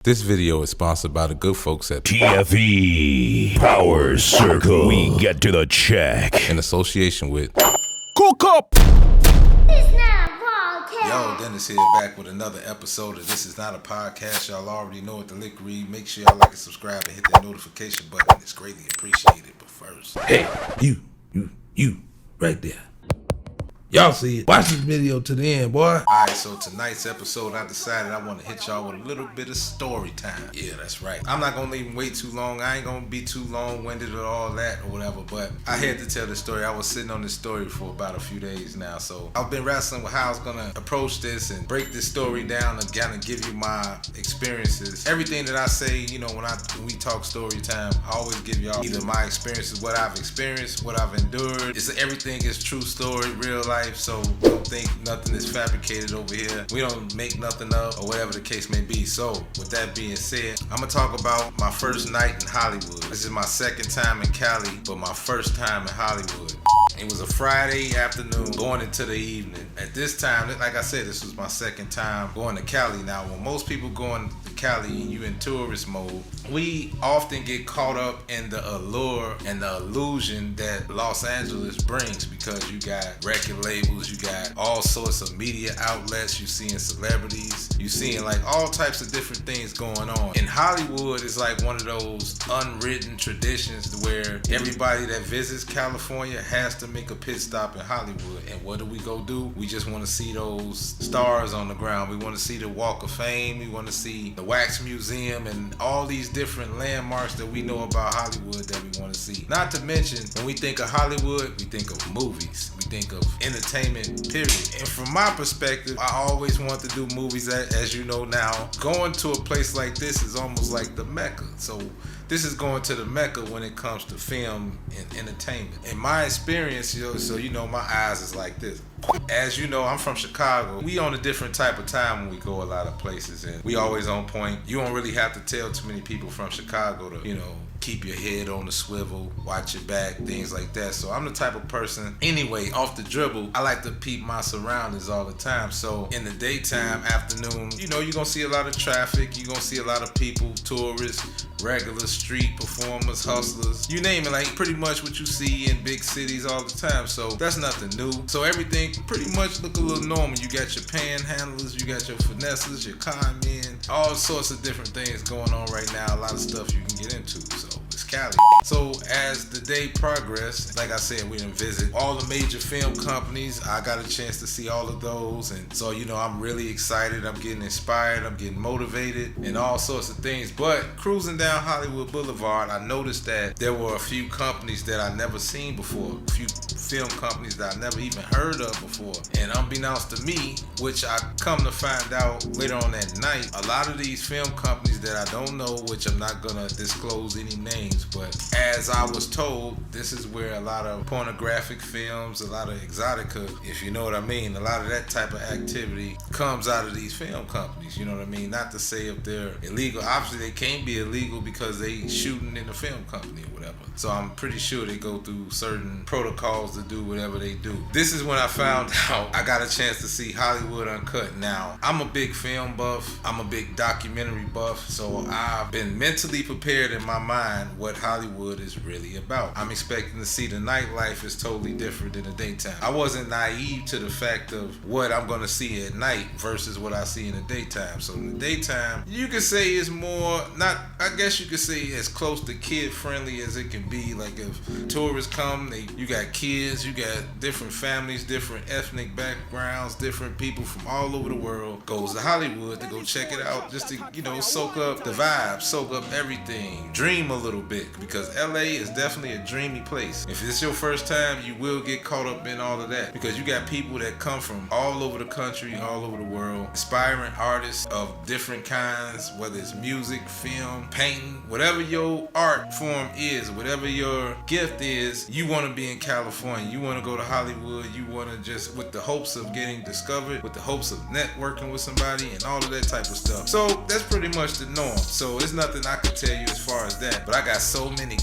This video is sponsored by the good folks at TFE PowerCircle. We get to the check. in association with Cookup. Yo, Dennis here back with another episode of This Is Not a Podcast. Y'all already know what the lick read. Make sure y'all like and subscribe and hit that notification button. It's greatly appreciated. But first, Hey, you, right there. Y'all see it. Watch this video to the end, boy. alright, so tonight's episode, I decided I want to hit y'all with a little bit of story time. Yeah, that's right. I'm not going to even wait too long. I ain't going to be too long-winded or all that or whatever, but I had to tell this story. I was sitting on this story for about a few days now, so I've been wrestling with how I was going to approach this and break this story down and kind of give you my experiences. Everything that I say, you know, when we talk story time, I always give y'all either my experiences, what I've experienced, what I've endured. Everything is true story, real life. So don't think nothing is fabricated over here. We don't make nothing up or whatever the case may be. So with that being said, I'm gonna talk about my first night in Hollywood. This is my second time in Cali, but my first time in Hollywood. It was a Friday afternoon going into the evening. At this time, like I said, this was my second time going to Cali. Now, when most people going to Cali and you in tourist mode, we often get caught up in the allure and the illusion that Los Angeles brings, because you got record labels, you got all sorts of media outlets, you seeing celebrities, you seeing like all types of different things going on. In Hollywood, it's like one of those unwritten traditions where everybody that visits California has to make a pit stop in Hollywood. And what do we go do? We just want to see those stars on the ground. We want to see the Walk of Fame. We want to see the Wax Museum and all these different landmarks that we know about Hollywood that we want to see. Not to mention, when we think of Hollywood, we think of movies. We think of entertainment, period. And from my perspective, I always want to do movies, as you know now. Going to a place like this is almost like the Mecca. So this is going to the Mecca when it comes to film and entertainment. In my experience, so you know, my eyes is like this. As you know, I'm from Chicago. We on a different type of time when we go a lot of places, and we always on point. You don't really have to tell too many people from Chicago to, you know, keep your head on the swivel, watch your back, things like that. So I'm the type of person, anyway, off the dribble, I like to peep my surroundings all the time. So in the daytime, afternoon, you know, you're going to see a lot of traffic. You're going to see a lot of people, tourists, regular street performers, hustlers, you name it, like pretty much what you see in big cities all the time. So that's nothing new. So everything pretty much look a little normal. You got your panhandlers, you got your finesses, your con men, all sorts of different things going on right now. A lot of stuff you can get into. So it's Cali. So as the day progressed, like I said, we didn't visit all the major film companies. I got a chance to see all of those, and so, you know, I'm really excited. I'm getting inspired. I'm getting motivated and all sorts of things. But cruising down Hollywood Boulevard, I noticed that there were a few companies that I never seen before, a few film companies that I never even heard of before. And unbeknownst to me, which I come to find out later on that night, a lot of these film companies that I don't know, which I'm not gonna disclose any names, but as I was told, this is where a lot of pornographic films, a lot of exotica, if you know what I mean, a lot of that type of activity comes out of these film companies, you know what I mean? Not to say if they're illegal. Obviously they can't be illegal because they shooting in a film company or whatever. So I'm pretty sure they go through certain protocols to do whatever they do. This is when I found out I got a chance to see Hollywood Uncut. Now, I'm a big film buff. I'm a big documentary buff. So I've been mentally prepared in my mind what Hollywood is really about. I'm expecting to see the nightlife is totally different in the daytime. I wasn't naive to the fact of what I'm going to see at night versus what I see in the daytime. So in the daytime, you could say it's more, not, I guess you could say as close to kid friendly as it can be. Like if tourists come, you got kids, you got different families, different ethnic backgrounds, different people from all over the world goes to Hollywood to go check it out, just to, you know, soak up the vibe, soak up everything, dream a little bit, because LA is definitely a dreamy place. If it's your first time, you will get caught up in all of that, because you got people that come from all over the country, all over the world, aspiring artists of different kinds, whether it's music, film, painting, whatever your art form is, whatever your gift is, you want to be in California. You want to go to Hollywood. You want to just, with the hopes of getting discovered, with the hopes of networking with somebody and all of that type of stuff. So that's pretty much the norm. So there's nothing I can tell you as far as that. But I got so many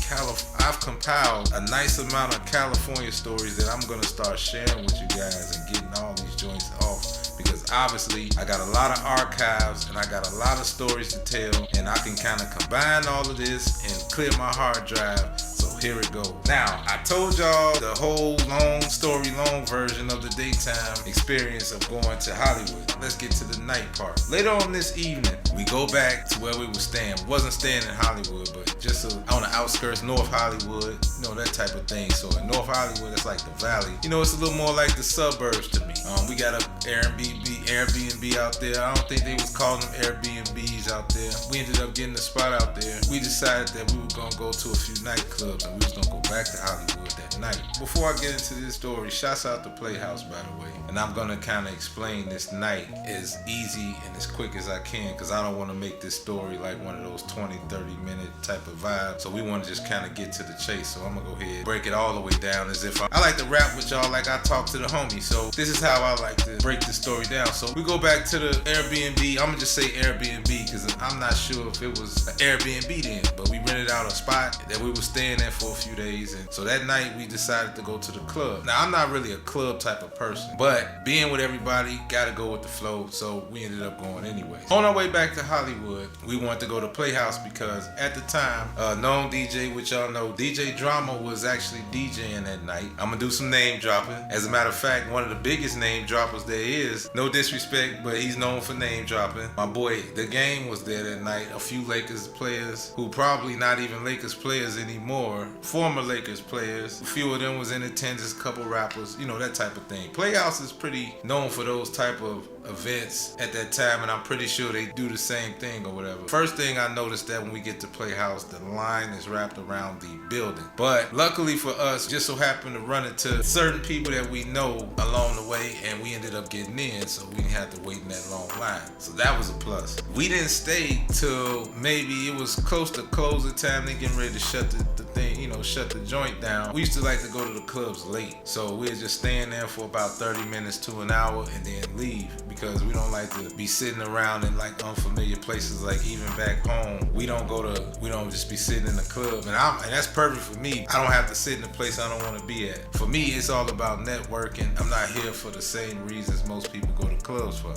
I've compiled a nice amount of California stories that I'm going to start sharing with you guys and getting all these joints off, because because obviously I got a lot of archives and I got a lot of stories to tell, and I can kind of combine all of this and clear my hard drive. So here it goes. Now, I told y'all the whole long version of the daytime experience of going to Hollywood. Let's get to the night part. Later on this evening, we go back to where we were staying. We wasn't staying in Hollywood, but just on the outskirts, North Hollywood, that type of thing. So in North Hollywood, it's like the valley. It's a little more like the suburbs to me. We got a Airbnb out there. I don't think they was calling them Airbnbs out there. We ended up getting a spot out there. We decided that we were gonna go to a few nightclubs and we was gonna go back to Hollywood that night. Before I get into this story, shouts out to Playhouse, by the way. And I'm gonna kind of explain this night as easy and as quick as I can, because I don't want to make this story like one of those 20-30 minute type of vibes. So we want to just kind of get to the chase. So I'm gonna go ahead, break it all the way down as if I like to rap with y'all like I talk to the homies. So this is how I like to break the story down. So we go back to the Airbnb. I'm gonna just say Airbnb because I'm not sure if it was an Airbnb then, but we rented out a spot that we were staying at for a few days. And so that night we decided to go to the club. Now I'm not really a club type of person, but being with everybody, gotta go with the flow. So we ended up going anyway. On our way back to Hollywood, we wanted to go to Playhouse because at the time, known DJ, which y'all know, DJ Drama was actually DJing that night. I'm gonna do some name dropping. As a matter of fact, one of the biggest name droppers there is, no disrespect, but he's known for name dropping. My boy, The Game, was there that night. A few Lakers players who probably not even Lakers players anymore, former Lakers players. A few of them was in attendance, a couple rappers, that type of thing. Playhouse is pretty known for those type of events at that time, and I'm pretty sure they do the same thing or whatever. First thing I noticed that when we get to Playhouse, the line is wrapped around the building. But luckily for us, just so happened to run into certain people that we know along the way, and we ended up getting in, so we didn't have to wait in that long line. So that was a plus. We didn't stay till maybe it was close to closing time. They getting ready to shut the thing, shut the joint down. We used to like to go to the clubs late, so we were just staying there for about 30 minutes to an hour and then leave, because we don't like to be sitting around in like unfamiliar places. Like even back home, we don't just be sitting in the club, and that's perfect for me. I don't have to sit in a place I don't want to be at. For me, it's all about networking. I'm not here for the same reasons most people go to clubs for.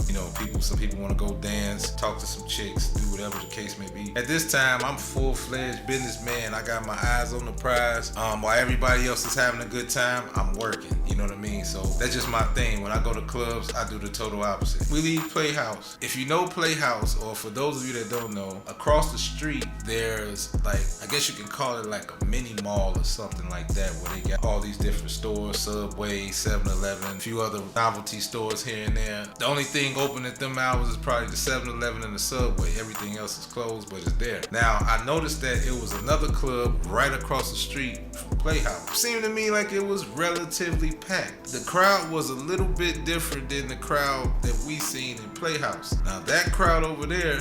Some people want to go dance, talk to some chicks, do whatever the case may be. At this time, I'm full-fledged businessman. I got my eyes on the prize. While everybody else is having a good time, I'm working. You know what I mean? So that's just my thing. When I go to clubs, I do the total opposite. We leave Playhouse. If you know Playhouse, or for those of you that don't know, across the street there's like, I guess you can call it like a mini mall or something like that, where they got all these different stores, Subway, 7-Eleven, a few other novelty stores here and there. The only thing open at them hours is probably the 7-Eleven and the Subway. Everything else is closed, but it's there. Now, I noticed that it was another club right across the street from Playhouse. Seemed to me like it was relatively packed. The crowd was a little bit different than the crowd that we seen in Playhouse. Now that crowd over there,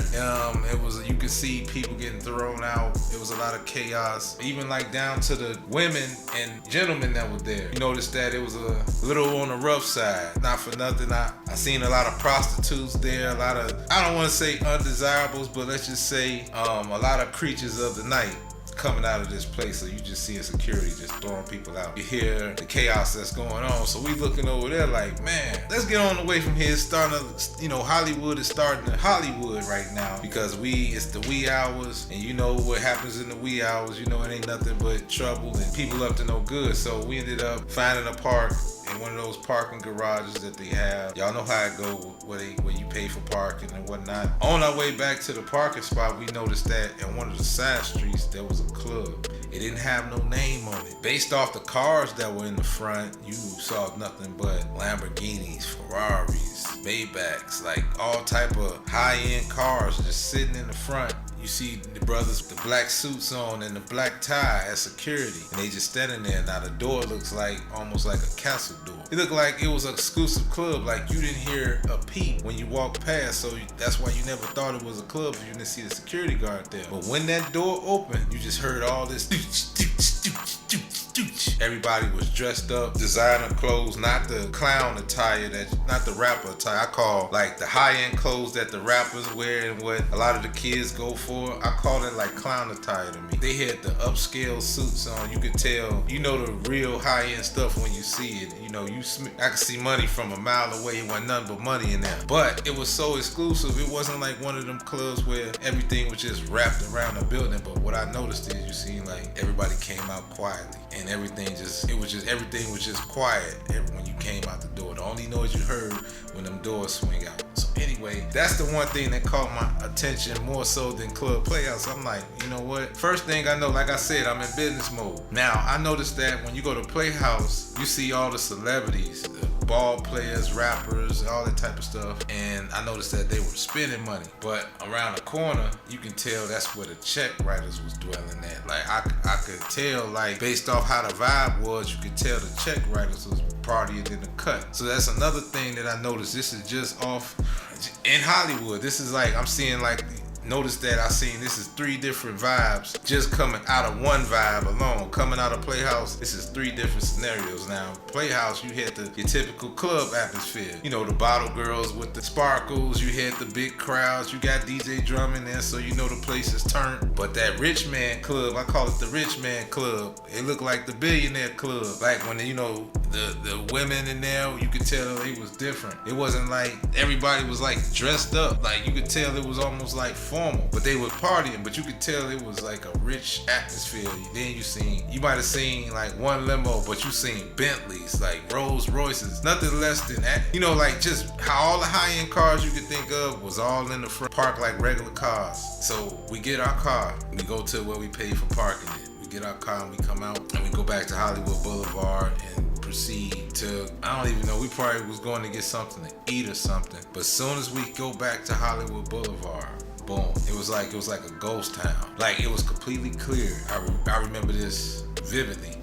you could see people getting thrown out. It was a lot of chaos, even like down to the women and gentlemen that were there. You noticed that it was a little on the rough side. Not for nothing, I seen a lot of prostitutes there, a lot of, I don't want to say undesirables, but let's just say a lot of creatures of the night coming out of this place. So you just see security just throwing people out. You hear the chaos that's going on. So we looking over there like, man, let's get on the way from here. It's starting to, Hollywood is starting to Hollywood right now, because it's the wee hours, and you know what happens in the wee hours. It ain't nothing but trouble and people up to no good. So we ended up finding a park in one of those parking garages that they have. Y'all know how it go, where you pay for parking and whatnot. On our way back to the parking spot, we noticed that in one of the side streets there was a club. It didn't have no name on it. Based off the cars that were in the front, you saw nothing but Lamborghinis, Ferraris, Maybachs, like all type of high-end cars just sitting in the front. You see the brothers with the black suits on and the black tie as security, and they just standing there. Now the door looks like almost like a castle door. It looked like it was an exclusive club, like you didn't hear a peep when you walked past, so that's why you never thought it was a club, if you didn't see the security guard there. But when that door opened, you just heard all this Everybody was dressed up, designer clothes, not the clown attire, not the rapper attire. I call like the high-end clothes that the rappers wear and what a lot of the kids go for. I call it like clown attire to me. They had the upscale suits on. You could tell, you know, the real high-end stuff when you see it. You know, I could see money from a mile away. It wasn't nothing but money in there. But it was so exclusive. It wasn't like one of them clubs where everything was just wrapped around the building. But what I noticed is you see like everybody came out quietly and everything was just quiet when you came out the door. The only noise you heard when them doors swing out. So anyway, that's the one thing that caught my attention more so than Club Playhouse. I'm like, you know what? First thing I know, like I said, I'm in business mode. Now, I noticed that when you go to Playhouse, you see all the celebrities, the ball players, rappers, all that type of stuff. And I noticed that they were spending money. But around the corner, you can tell that's where the check writers was dwelling at. Like I could tell, like based off how the vibe was, you could tell the check writers was partying in the cut. So that's another thing that I noticed. This is just off in Hollywood. This is like I'm seeing like. Notice that this is 3 different vibes just coming out of one vibe alone. Coming out of Playhouse, this is 3 different scenarios. Now, Playhouse, you had your typical club atmosphere. You know, the bottle girls with the sparkles. You had the big crowds. You got DJ drumming there, so you know the place is turned. But that rich man club, I call it the rich man club. It looked like the billionaire club. Like when, you know, the women in there, you could tell it was different. It wasn't like everybody was like dressed up. Like you could tell it was almost like formal, but they were partying, but you could tell it was like a rich atmosphere. Then you might have seen like one limo, but you seen Bentleys, like Rolls Royces, nothing less than that. You know, like just how all the high-end cars you could think of was all in the front, parked like regular cars. So we get our car, we go to where we paid for parking it. We get our car and we come out and we go back to Hollywood Boulevard and proceed to, I don't even know, we probably was going to get something to eat or something. But as soon as we go back to Hollywood Boulevard, boom, it was like a ghost town. Like it was completely clear. I remember this vividly.